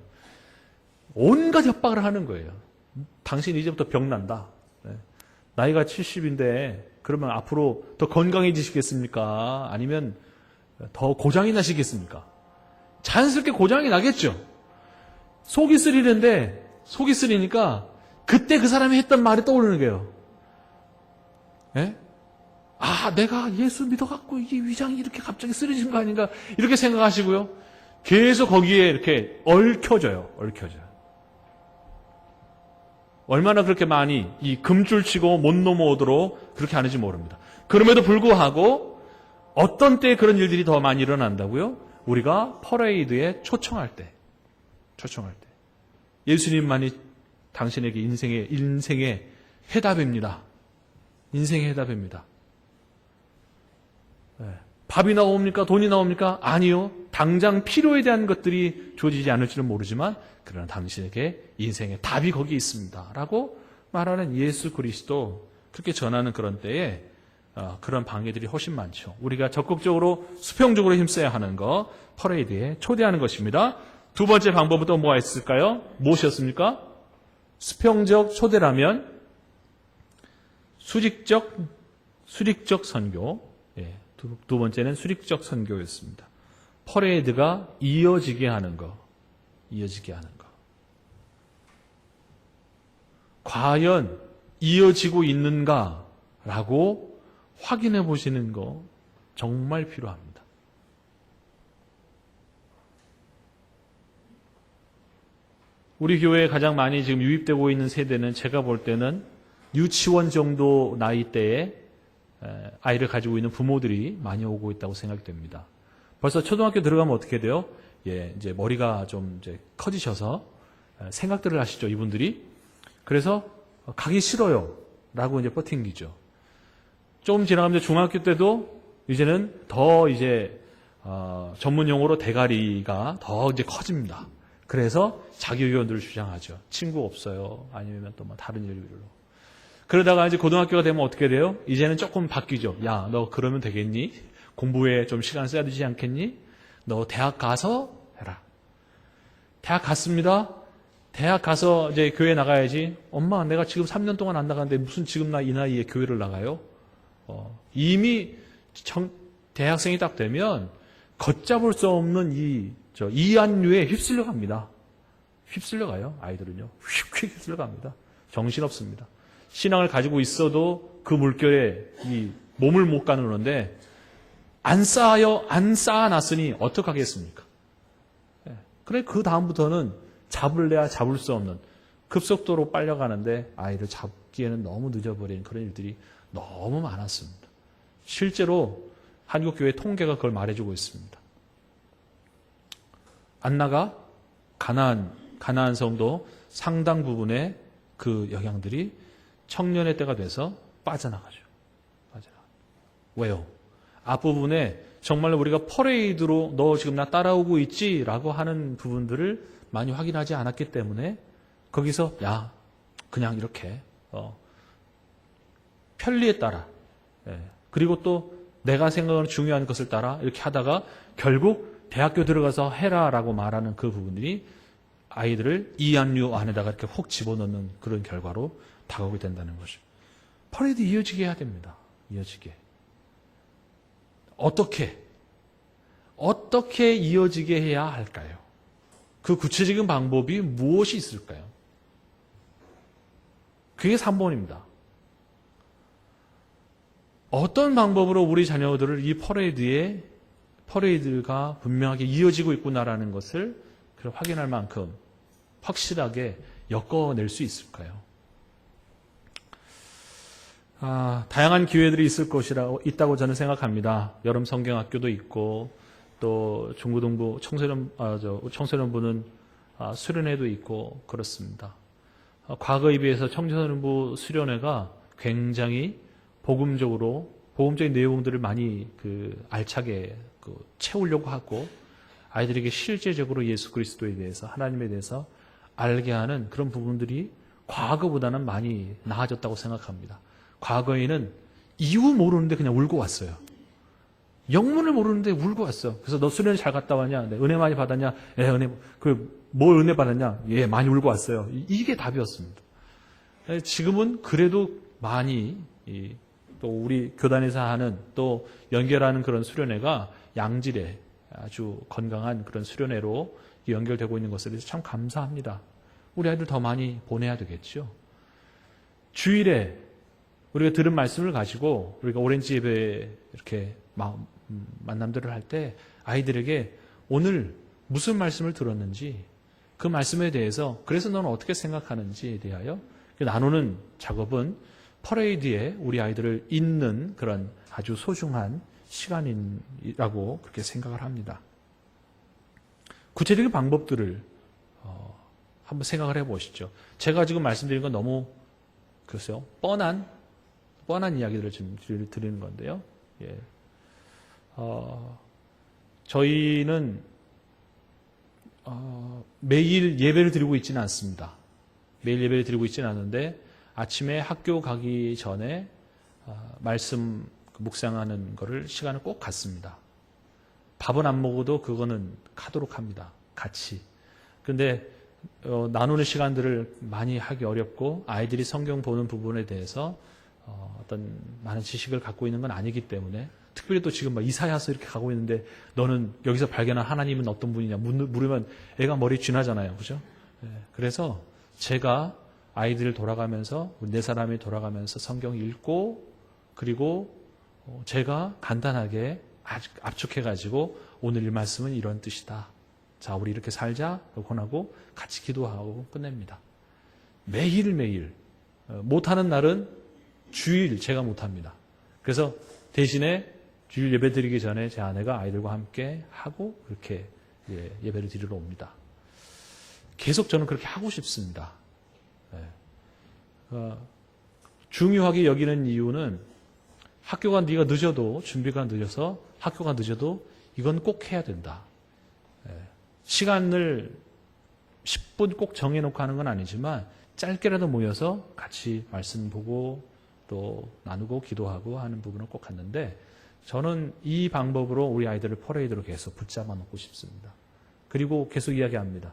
온갖 협박을 하는 거예요. 당신 이제부터 병난다. 나이가 70인데 그러면 앞으로 더 건강해지시겠습니까? 아니면 더 고장이 나시겠습니까? 자연스럽게 고장이 나겠죠. 속이 쓰리니까 그때 그 사람이 했던 말이 떠오르는 거예요. 내가 예수 믿어갖고 이 위장이 이렇게 갑자기 쓰러진 거 아닌가 이렇게 생각하시고요. 계속 거기에 이렇게 얽혀져요. 얼마나 그렇게 많이 이 금줄 치고 못 넘어오도록 그렇게 하는지 모릅니다. 그럼에도 불구하고 어떤 때 그런 일들이 더 많이 일어난다고요? 우리가 퍼레이드에 초청할 때. 예수님만이 당신에게 인생의 해답입니다. 인생의 해답입니다. 밥이 나옵니까? 돈이 나옵니까? 아니요. 당장 필요에 대한 것들이 주어지지 않을지는 모르지만 그러나 당신에게 인생의 답이 거기 있습니다. 라고 말하는 예수 그리스도, 그렇게 전하는 그런 때에 그런 방해들이 훨씬 많죠. 우리가 적극적으로 수평적으로 힘써야 하는 거, 퍼레이드에 초대하는 것입니다. 두 번째 방법은 또 뭐가 있을까요? 무엇이었습니까? 수평적 초대라면 수직적 선교. 예, 두 번째는 수직적 선교였습니다. 퍼레이드가 이어지게 하는 거. 과연 이어지고 있는가라고 확인해 보시는 거 정말 필요합니다. 우리 교회에 가장 많이 지금 유입되고 있는 세대는 제가 볼 때는 유치원 정도 나이대에 아이를 가지고 있는 부모들이 많이 오고 있다고 생각됩니다. 벌써 초등학교 들어가면 어떻게 돼요? 예, 이제 머리가 좀 이제 커지셔서 생각들을 하시죠, 이분들이. 그래서 가기 싫어요. 라고 이제 버팅기죠. 좀 지나가면서 중학교 때도 이제는 더 이제, 전문 용어로 대가리가 더 이제 커집니다. 그래서 자기 의견들을 주장하죠. 친구 없어요. 아니면 또 뭐 다른 이유로. 그러다가 이제 고등학교가 되면 어떻게 돼요? 이제는 조금 바뀌죠. 야, 너 그러면 되겠니? 공부에 좀 시간 써야 되지 않겠니? 너 대학 가서 해라. 대학 갔습니다. 대학 가서 이제 교회 나가야지. 엄마, 내가 지금 3년 동안 안 나가는데 무슨 지금 나 이 나이에 교회를 나가요? 이미 대학생이 딱 되면 걷잡을 수 없는 이한류에 휩쓸려 갑니다. 휩쓸려 가요. 아이들은요. 휙휙 휩쓸려 갑니다. 정신없습니다. 신앙을 가지고 있어도 그 물결에 이 몸을 못 가누는데 안 쌓아놨으니 어떡하겠습니까? 그래, 그 다음부터는 잡을래야 잡을 수 없는 급속도로 빨려가는데 아이를 잡기에는 너무 늦어버린 그런 일들이 너무 많았습니다. 실제로 한국교회 통계가 그걸 말해주고 있습니다. 안나가 가나안 성도 상당 부분의 그 영향들이 청년의 때가 돼서 빠져나가죠. 왜요? 앞부분에 정말로 우리가 퍼레이드로 너 지금 나 따라오고 있지? 라고 하는 부분들을 많이 확인하지 않았기 때문에 거기서 야 그냥 이렇게 편리에 따라 그리고 또 내가 생각하는 중요한 것을 따라 이렇게 하다가 결국 대학교 들어가서 해라라고 말하는 그 부분들이 아이들을 이한류 안에다가 이렇게 훅 집어넣는 그런 결과로 다가오게 된다는 거죠. 퍼레이드 이어지게 해야 됩니다. 이어지게. 어떻게 이어지게 해야 할까요? 그 구체적인 방법이 무엇이 있을까요? 그게 3번입니다. 어떤 방법으로 우리 자녀들을 이 퍼레이드가 분명하게 이어지고 있구나라는 것을 확인할 만큼 확실하게 엮어낼 수 있을까요? 다양한 기회들이 있다고 저는 생각합니다. 여름 성경학교도 있고, 또 중고등부 청소년부는 수련회도 있고, 그렇습니다. 과거에 비해서 청소년부 수련회가 굉장히 복음적인 내용들을 많이 알차게 채우려고 하고, 아이들에게 실제적으로 예수 그리스도에 대해서, 하나님에 대해서 알게 하는 그런 부분들이 과거보다는 많이 나아졌다고 생각합니다. 과거에는 이유 모르는데 그냥 울고 왔어요. 영문을 모르는데 울고 왔어. 그래서 너 수련회 잘 갔다 왔냐? 네, 은혜 많이 받았냐? 예, 뭘 은혜 받았냐? 예, 많이 울고 왔어요. 이게 답이었습니다. 지금은 그래도 많이 또 우리 교단에서 하는 또 연결하는 그런 수련회가 양질의 아주 건강한 그런 수련회로 연결되고 있는 것에 대해서 참 감사합니다. 우리 아이들 더 많이 보내야 되겠죠. 주일에 우리가 들은 말씀을 가지고 우리가 오렌지 예배 이렇게 만남들을 할 때 아이들에게 오늘 무슨 말씀을 들었는지 그 말씀에 대해서 그래서 너는 어떻게 생각하는지에 대하여 나누는 작업은 퍼레이드에 우리 아이들을 잇는 그런 아주 소중한 시간이라고 그렇게 생각을 합니다. 구체적인 방법들을 한번 생각을 해보시죠. 제가 지금 말씀드린 건 너무 글쎄요 뻔한 이야기들을 지금 드리는 건데요. 예. 저희는 매일 예배를 드리고 있지는 않습니다. 매일 예배를 드리고 있지는 않은데 아침에 학교 가기 전에 말씀 묵상하는 거를 시간을 꼭 갖습니다. 밥은 안 먹어도 그거는 하도록 합니다. 같이. 근데 나누는 시간들을 많이 하기 어렵고 아이들이 성경 보는 부분에 대해서 어떤 많은 지식을 갖고 있는 건 아니기 때문에 특별히 또 지금 막 이사야서 이렇게 가고 있는데 너는 여기서 발견한 하나님은 어떤 분이냐 물으면 애가 머리 쥐나잖아요. 그죠? 그래서 제가 아이들을 돌아가면서 네 사람이 돌아가면서 성경 읽고 그리고 제가 간단하게 압축해가지고 오늘 이 말씀은 이런 뜻이다. 자, 우리 이렇게 살자. 권하고 같이 기도하고 끝냅니다. 매일매일. 못하는 날은 주일 제가 못합니다. 그래서 대신에 주일 예배 드리기 전에 제 아내가 아이들과 함께 하고 그렇게 예배를 드리러 옵니다. 계속 저는 그렇게 하고 싶습니다. 중요하게 여기는 이유는 학교가 네가 늦어도 준비가 늦어서 학교가 늦어도 이건 꼭 해야 된다. 시간을 10분 꼭 정해놓고 하는 건 아니지만 짧게라도 모여서 같이 말씀 보고 또 나누고 기도하고 하는 부분은 꼭 갖는데 저는 이 방법으로 우리 아이들을 퍼레이드로 계속 붙잡아 놓고 싶습니다. 그리고 계속 이야기합니다.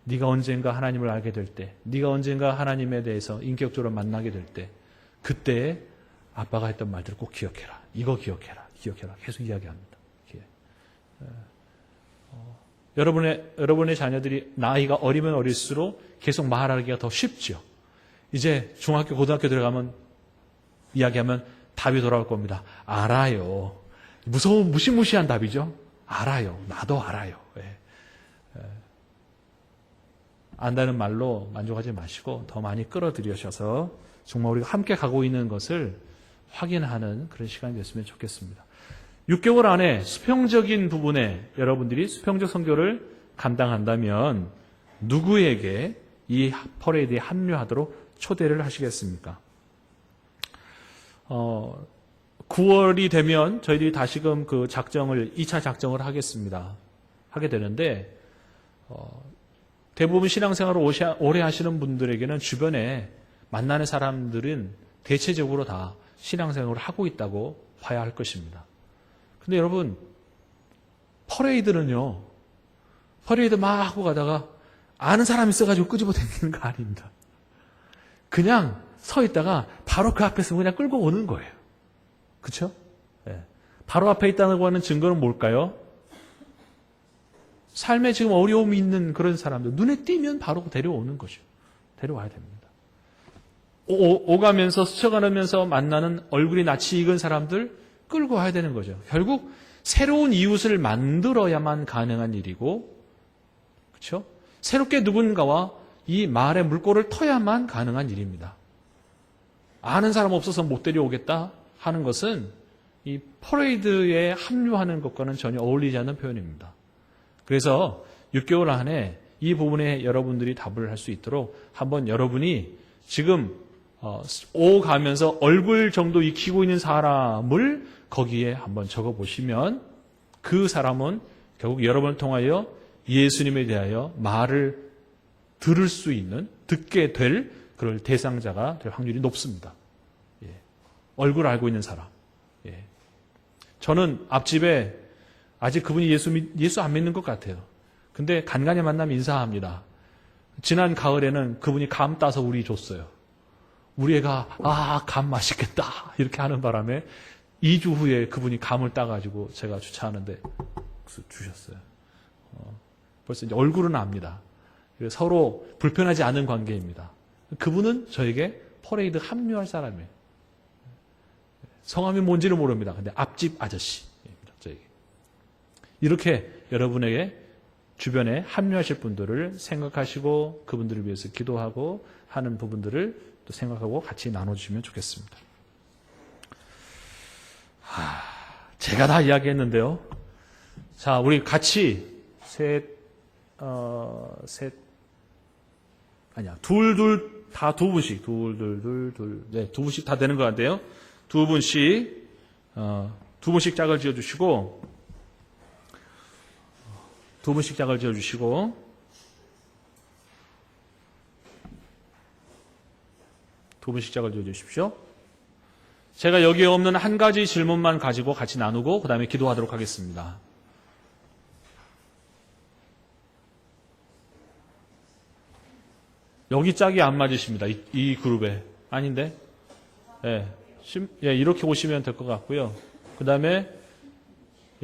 네가 언젠가 하나님을 알게 될 때, 네가 언젠가 하나님에 대해서 인격적으로 만나게 될 때 그때 아빠가 했던 말들을 꼭 기억해라. 이거 기억해라. 기억해라. 계속 이야기합니다. 여러분의 자녀들이 나이가 어리면 어릴수록 계속 말하기가 더 쉽죠. 이제 중학교, 고등학교 들어가면 이야기하면 답이 돌아올 겁니다. 알아요. 무시무시한 답이죠. 알아요. 나도 알아요. 안다는 말로 만족하지 마시고 더 많이 끌어들여셔서 정말 우리가 함께 가고 있는 것을 확인하는 그런 시간이 됐으면 좋겠습니다. 6개월 안에 수평적인 부분에 여러분들이 수평적 선교를 감당한다면 누구에게 이 퍼레이드에 합류하도록 초대를 하시겠습니까? 9월이 되면 저희들이 다시금 그 2차 작정을 하게 되는데, 대부분 신앙생활을 오래 하시는 분들에게는 주변에 만나는 사람들은 대체적으로 다 신앙생활을 하고 있다고 봐야 할 것입니다. 근데 여러분, 퍼레이드는요, 퍼레이드 막 하고 가다가 아는 사람이 있어가지고 끄집어 당기는 거 아닙니다. 그냥 서 있다가 바로 그 앞에서 그냥 끌고 오는 거예요. 그렇죠? 바로 앞에 있다고 하는 증거는 뭘까요? 삶에 지금 어려움이 있는 그런 사람들, 눈에 띄면 바로 데려오는 거죠. 데려와야 됩니다. 오가면서 스쳐가면서 만나는 얼굴이 낯이 익은 사람들 끌고 와야 되는 거죠. 결국 새로운 이웃을 만들어야만 가능한 일이고, 그렇죠? 새롭게 누군가와 이 말의 물꼬를 터야만 가능한 일입니다. 아는 사람 없어서 못 데려오겠다 하는 것은 이 퍼레이드에 합류하는 것과는 전혀 어울리지 않는 표현입니다. 그래서 6개월 안에 이 부분에 여러분들이 답을 할 수 있도록 한번 여러분이 지금 오가면서 얼굴 정도 익히고 있는 사람을 거기에 한번 적어보시면 그 사람은 결국 여러분을 통하여 예수님에 대하여 말을 들을 수 있는, 듣게 될 그럴 대상자가 될 확률이 높습니다. 얼굴 알고 있는 사람. 저는 앞집에 아직 그분이 예수 안 믿는 것 같아요. 근데 간간히 만나면 인사합니다. 지난 가을에는 그분이 감 따서 우리 줬어요. 우리 애가 감 맛있겠다 이렇게 하는 바람에 2주 후에 그분이 감을 따가지고 제가 주차하는데 주셨어요. 벌써 이제 얼굴은 압니다. 서로 불편하지 않은 관계입니다. 그분은 저에게 퍼레이드 합류할 사람이에요. 성함이 뭔지는 모릅니다. 근데 앞집 아저씨입니다. 저에게. 이렇게 여러분에게 주변에 합류하실 분들을 생각하시고 그분들을 위해서 기도하고 하는 부분들을 또 생각하고 같이 나눠주시면 좋겠습니다. 제가 다 이야기했는데요. 자, 우리 같이 다 두 분씩, 네, 두 분씩 다 되는 것 같아요. 두 분씩 짝을 지어주시고, 두 분씩 짝을 지어주시고, 두 분씩 짝을 지어주십시오. 제가 여기에 없는 한 가지 질문만 가지고 같이 나누고 그 다음에 기도하도록 하겠습니다. 여기 짝이 안 맞으십니다. 이 그룹에. 아닌데? 예. 이렇게 오시면 될 것 같고요. 그 다음에,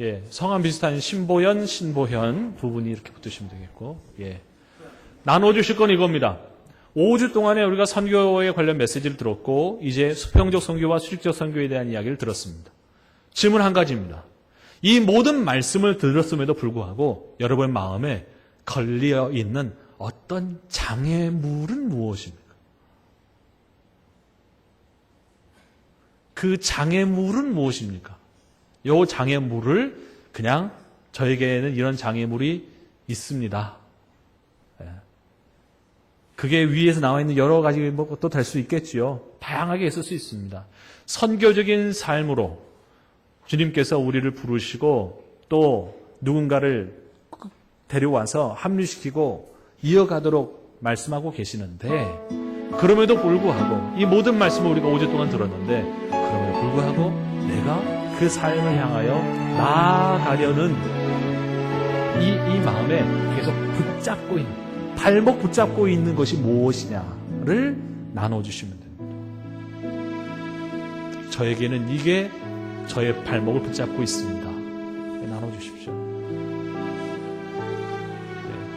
예. 성함 비슷한 신보현 부분이 이렇게 붙으시면 되겠고, 예. 나눠주실 건 이겁니다. 5주 동안에 우리가 선교에 관련 메시지를 들었고, 이제 수평적 선교와 수직적 선교에 대한 이야기를 들었습니다. 질문 한 가지입니다. 이 모든 말씀을 들었음에도 불구하고, 여러분 마음에 걸려 있는 어떤 장애물은 무엇입니까? 그 장애물은 무엇입니까? 이 장애물을 그냥 저에게는 이런 장애물이 있습니다. 그게 위에서 나와 있는 여러 가지 것도 될 수 있겠지요. 다양하게 있을 수 있습니다. 선교적인 삶으로 주님께서 우리를 부르시고 또 누군가를 데려와서 합류시키고 이어가도록 말씀하고 계시는데, 그럼에도 불구하고 이 모든 말씀을 우리가 5주 동안 들었는데, 그럼에도 불구하고 내가 그 삶을 향하여 나아가려는 이 마음에 계속 붙잡고 있는, 발목 붙잡고 있는 것이 무엇이냐를 나눠주시면 됩니다. 저에게는 이게 저의 발목을 붙잡고 있습니다. 나눠주십시오.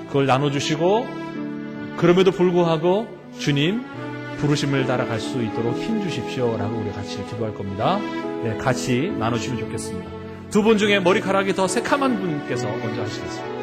그걸 나눠주시고, 그럼에도 불구하고 주님 부르심을 따라갈 수 있도록 힘주십시오 라고 우리 같이 기도할 겁니다. 네, 같이 나눠주시면 좋겠습니다. 두 분 중에 머리카락이 더 새카만 분께서 먼저 하시겠습니다.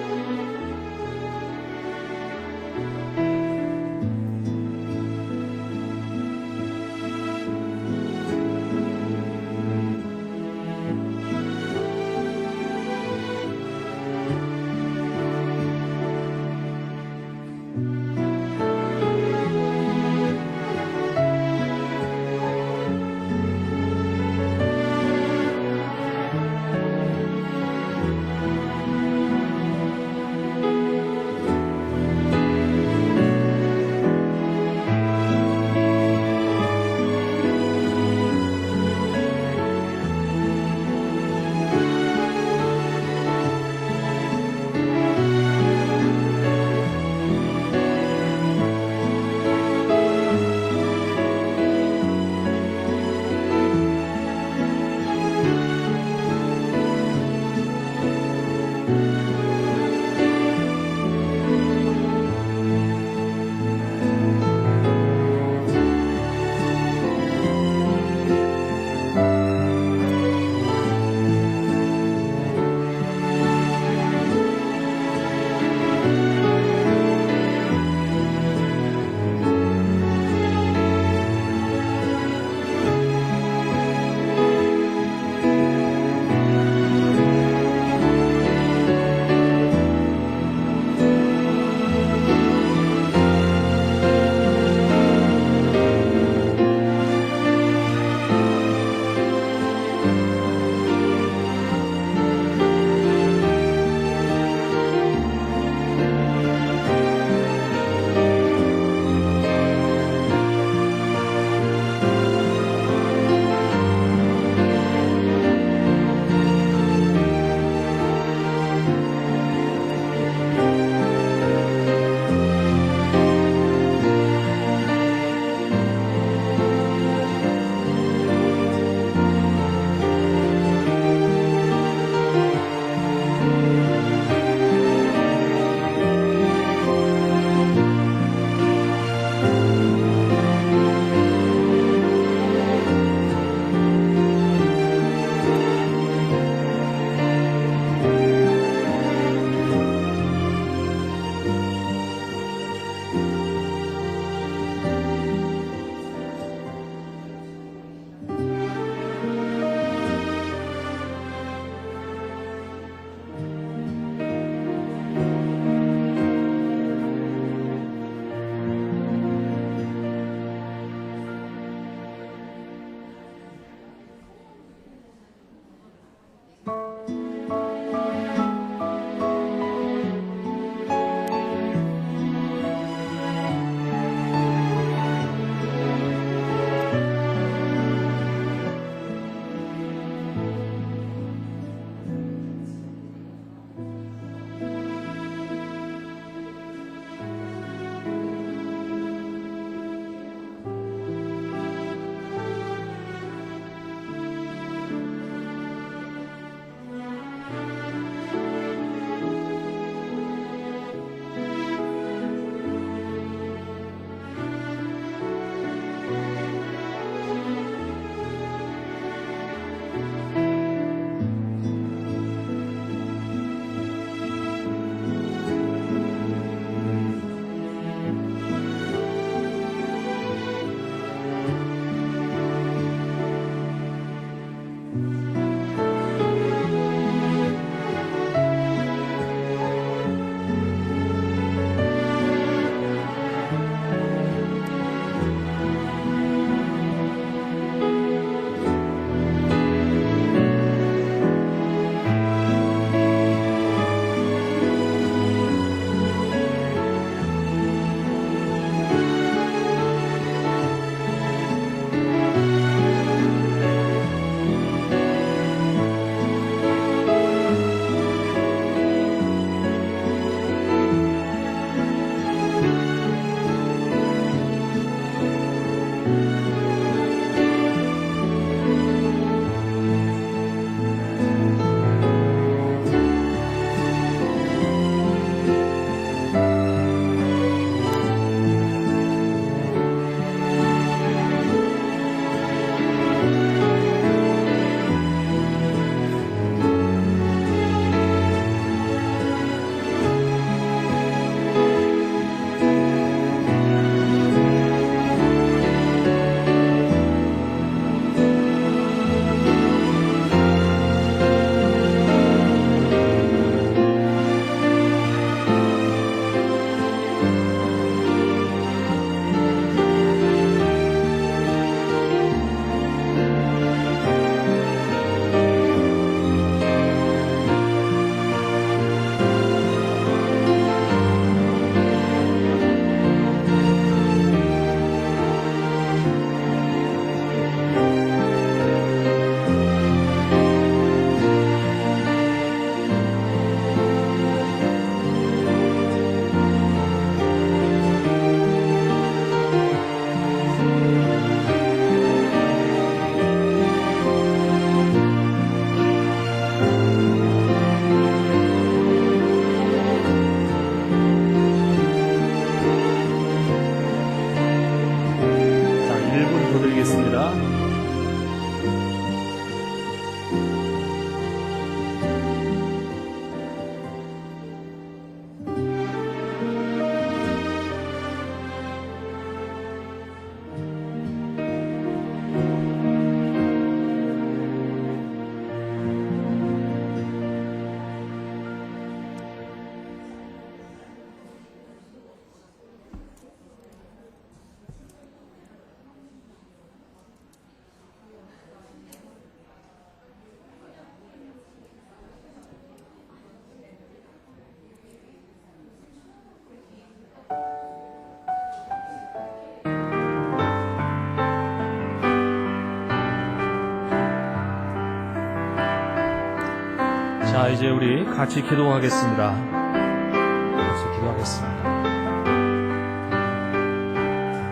자, 이제 우리 같이 기도하겠습니다. 같이 기도하겠습니다.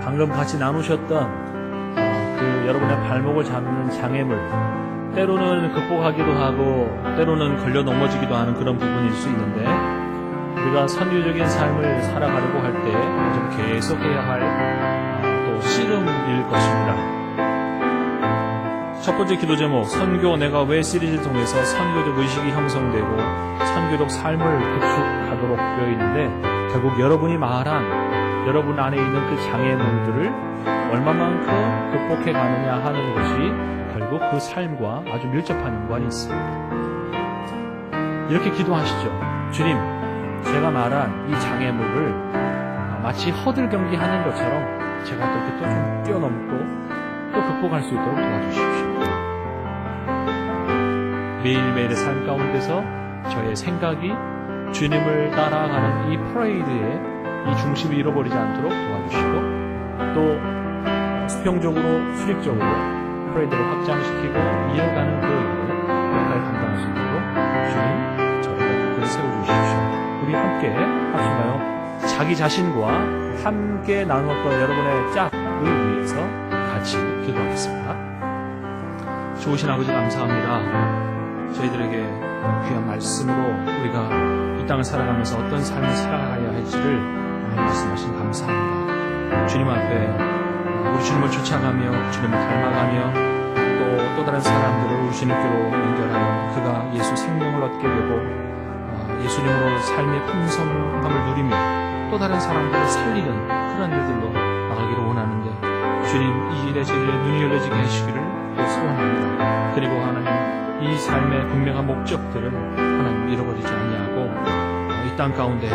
방금 같이 나누셨던 그 여러분의 발목을 잡는 장애물, 때로는 극복하기도 하고 때로는 걸려 넘어지기도 하는 그런 부분일 수 있는데, 우리가 선교적인 삶을 살아가려고 할 때 좀 계속해야 할 또 씨름일 것입니다. 첫 번째 기도 제목, 선교 내가 왜 시리즈를 통해서 선교적 의식이 형성되고 선교적 삶을 구축하도록 되어 있는데, 결국 여러분이 말한 여러분 안에 있는 그 장애물들을 얼마만큼 극복해 가느냐 하는 것이 결국 그 삶과 아주 밀접한 연관이 있습니다. 이렇게 기도하시죠. 주님, 제가 말한 이 장애물을 마치 허들 경기 하는 것처럼 제가 그렇게 또 좀 뛰어넘고 또 극복할 수 있도록 도와주십시오. 매일매일의 삶 가운데서 저의 생각이 주님을 따라가는 이 프레이드의 이 중심을 잃어버리지 않도록 도와주시고, 또 수평적으로 수직적으로 프레이드를 확장시키고 이어가는 그 역할을 감당할 수 있도록 주님 저를 끝까지 세워주십시오. 우리 함께 합시다요. 자기 자신과 함께 나눴던 여러분의 짝을 위해서 같이 기도하겠습니다. 좋으신 아버지 감사합니다. 저희들에게 귀한 말씀으로 우리가 이 땅을 살아가면서 어떤 삶을 살아가야 할지를 말씀하신 감사합니다. 주님 앞에 우리 주님을 쫓아가며 주님을 닮아가며 또 다른 사람들을 우리 주님께로 연결하여 그가 예수 생명을 얻게 되고 예수님으로 삶의 풍성함을 누리며 또 다른 사람들을 살리는 그런 일들로 나가기를 원하는데, 주님 이 일에 저희의 눈이 열려지게 하시기를 소원합니다. 그리고 하나님 이 삶의 분명한 목적들을 하나님 잃어버리지 아니하고 이 땅 가운데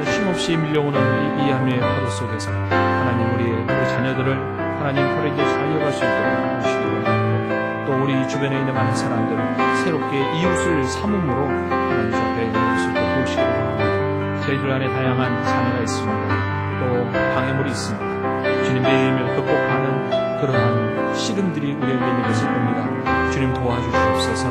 쉼없이 밀려오는 이 암의 파도 속에서 하나님 우리 자녀들을 하나님 프레이드에 잘 이어갈 수 있도록 도와주시기 원합니다. 또 우리 주변에 있는 많은 사람들은 새롭게 이웃을 삼음으로 하나님 주 앞에 이룰 수 있도록 도우시기 원합니다. 저희들 안에 다양한 장애가 있습니다. 또 방해물이 있습니다. 주님 매일매일 극복하는 그러한 씨름들이 우리에게 있는 것을 봅니다. 주님 도와주시옵소서.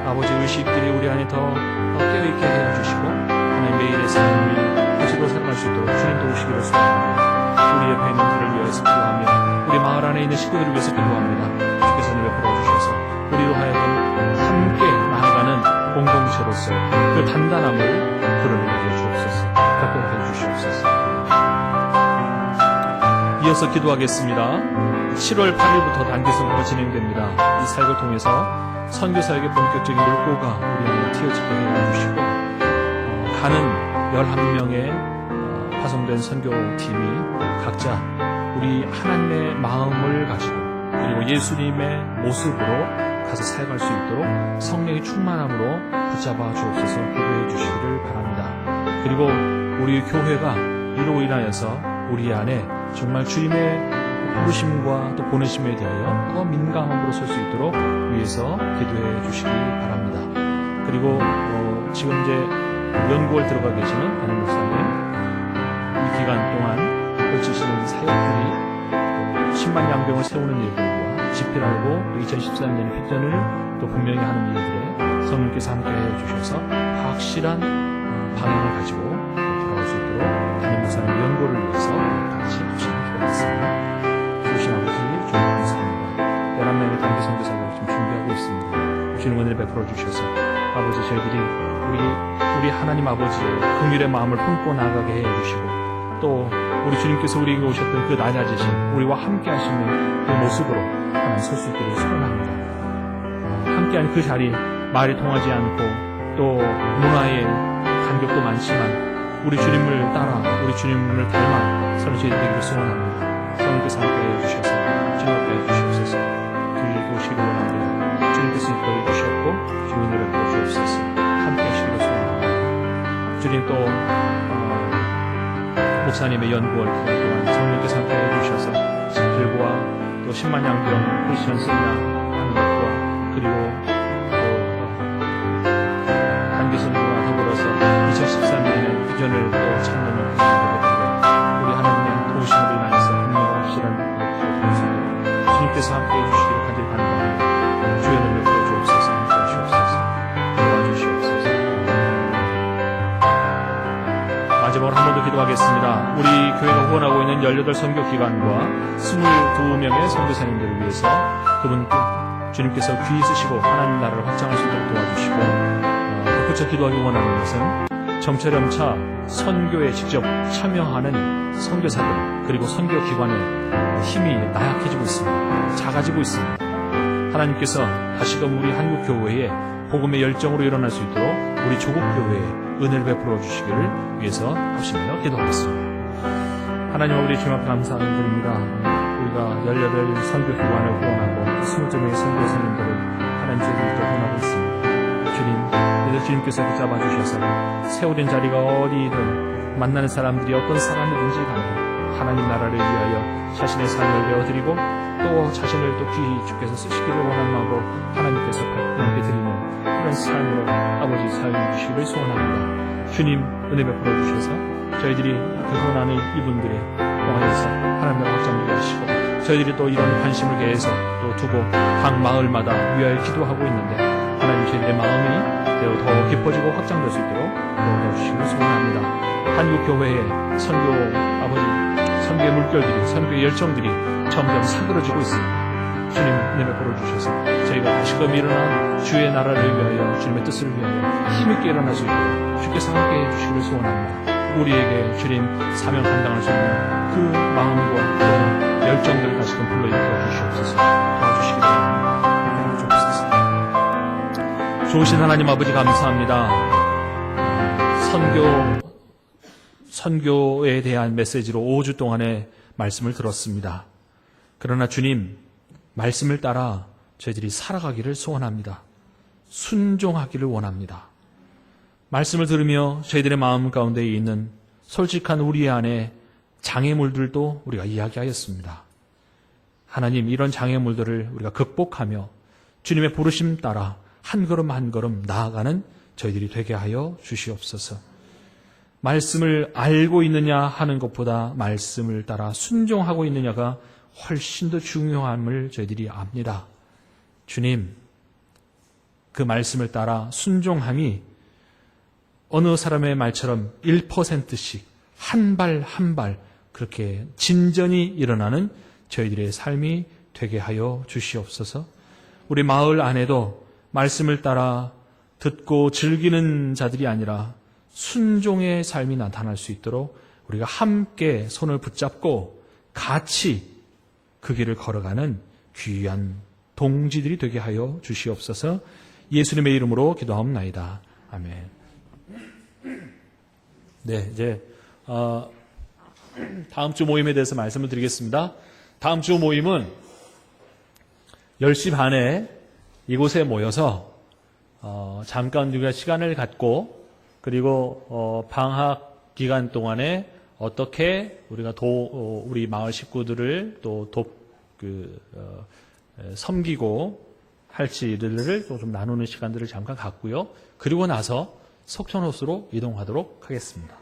아버지 의식들이 우리 안에 더 깨어있게 해주시고 하나님 매일의 삶을 거시로 살아갈 수 있도록 주님 도우시기를 소원합니다. 우리 옆에 있는 그를 위해서 기도하며 우리 마을 안에 있는 식구들을 위해서 기도합니다. 주께서 은혜 베풀어 주셔서 우리로 하여금 함께 나아가는 공동체로서 그 단단함을 드러내게 해 주옵소서. 격려해 주시옵소서. 이어서 기도하겠습니다. 7월 8일부터 단기선거가 진행됩니다. 이 사역을 통해서 선교사역의 본격적인 욕구가 우리 안에 튀어지게 해주시고 가는 11명의 파송된 선교팀이 각자 우리 하나님의 마음을 가지고 그리고 예수님의 모습으로 가서 사역할 수 있도록 성령의 충만함으로 붙잡아 주옵소서. 기도해 주시기를 바랍니다. 그리고 우리 교회가 이로 인하여서 우리 안에 정말 주님의 부르심과 또 보내심에 대하여 더 민감함으로 설 수 있도록 위해서 기도해 주시기 바랍니다. 그리고 지금 이제 연구월 들어가 계시는 담임 목사님, 이 기간 동안 펼치시는 사역들이 10만 양병을 세우는 일들과 집필하고 2013년의 비전을 또 분명히 하는 일들에 성령께서 함께해 주셔서 확실한 방향을 가지고 돌아올 수 있도록 담임 목사님 연구를 위해서 같이 기도하겠습니다. 주신 아버지 주님 감사합니다. 11명의 단기 선교사를 지금 준비하고 있습니다. 주님 은혜를 베풀어 주셔서 아버지 저희들이 우리 하나님 아버지의 긍휼의 마음을 품고 나가게 해주시고 또 우리 주님께서 우리에게 오셨던 그 낮아지신 우리와 함께 하시는 그 모습으로 하나님 설 수 있기를 소원합니다. 함께한 그 자리 말이 통하지 않고 또 문화의 간격도 많지만 우리 주님을 따라 우리 주님을 닮아 서로 저희들 되기를 소원합니다. 성령께서 함께해 주셔서 주님 앞에 해주시옵소서. 주님께 오시기를 원합니다. 주님께서 이끌어 주셨고 주님 은혜를 베풀어 주옵소서. 함께 하시기를 소원합니다. 주님 또 목사님의 연구월 기간 동안 성령께서 함께해 주셔서 집필과 또 10만 양병 크리스천 세미나 하는 것과 그리고 또 단기선교와 더불어서 2013년에 비전을 또 찾는 우리 하나님의 도우심으로 인하여서 분명한 확실한 주님께서 함께해 주시기를 간절히 바랍니다. 주의 은혜를 베풀어 주옵소서. 함께 하시옵소서. 위해서 기도하겠습니다. 우리 교회가 후원하고 있는 18 선교기관과 22명의 선교사님들을 위해서 그분 주님께서 귀히 쓰시고 하나님 나라를 확장할 수 있도록 도와주시고, 덧붙여 기도하기 원하는 것은 정철염차 선교에 직접 참여하는 선교사들, 그리고 선교기관의 힘이 나약해지고 있습니다. 작아지고 있습니다. 하나님께서 다시금 우리 한국교회에 복음의 열정으로 일어날 수 있도록 우리 조국교회에 은혜를 베풀어 주시기를 위해서 합심하여 기도하겠습니다. 하나님 아버지, 주님 앞에 감사를 드립니다. 우리가 18 선교기관을 후원하고 22명의 선교사님들을 하나님 주님께 후원하고 있습니다. 주님, 주님께서 붙잡아 주셔서 세우된 자리가 어디든 만나는 사람들이 어떤 사람이든지 간에 하나님 나라를 위하여 자신의 삶을 내어드리고 또 자신을 또 귀히 주께서 쓰시기를 원하고 하나님께서 발표하게 드리는 그런 삶으로 아버지 사용해 주시기를 소원합니다. 주님, 은혜 베풀어 주셔서 저희들이 그 후원하는 이분들의 통하여서 하나님 나라 확장되게 하시고, 저희들이 또 이런 관심을 계속 또 두고 각 마을마다 위하여 기도하고 있는데 하나님 저희들의 마음이 더 깊어지고 확장될 수 있도록 도와주시기를 소원합니다. 한국교회의 선교 아버지, 선교의 물결들이, 선교의 열정들이 점점 사그러지고 있습니다. 주님, 은혜 베풀어 주셔서 저희가 다시금 일어난 주의 나라를 위하여, 주님의 뜻을 위하여 힘있게 일어날 수 있도록 주께서 함께해 주시기를 소원합니다. 우리에게 주님 사명 감당할 수 있는 그 마음과 또 열정들을 다시금 불러일으켜 주시옵소서. 도와주시기를 원합니다. 좋으신 하나님 아버지, 감사합니다. 선교에 대한 메시지로 5주 동안의 말씀을 들었습니다. 그러나 주님, 말씀을 따라 저희들이 살아가기를 소원합니다. 순종하기를 원합니다. 말씀을 들으며 저희들의 마음 가운데 있는 솔직한 우리 안에 장애물들도 우리가 이야기하였습니다. 하나님, 이런 장애물들을 우리가 극복하며 주님의 부르심 따라 한 걸음 한 걸음 나아가는 저희들이 되게 하여 주시옵소서. 말씀을 알고 있느냐 하는 것보다 말씀을 따라 순종하고 있느냐가 훨씬 더 중요함을 저희들이 압니다. 주님, 그 말씀을 따라 순종함이 어느 사람의 말처럼 1%씩 한 발 한 발 그렇게 진전이 일어나는 저희들의 삶이 되게 하여 주시옵소서. 우리 마을 안에도 말씀을 따라 듣고 즐기는 자들이 아니라 순종의 삶이 나타날 수 있도록 우리가 함께 손을 붙잡고 같이 그 길을 걸어가는 귀한 동지들이 되게 하여 주시옵소서. 예수님의 이름으로 기도하옵나이다. 아멘. 네, 이제 다음 주 모임에 대해서 말씀을 드리겠습니다. 다음 주 모임은 10시 반에 이곳에 모여서 잠깐 우리가 시간을 갖고, 그리고 방학 기간 동안에 어떻게 우리가 우리 마을 식구들을 또 섬기고 할지를 좀 나누는 시간들을 잠깐 갖고요. 그리고 나서 석촌호수로 이동하도록 하겠습니다.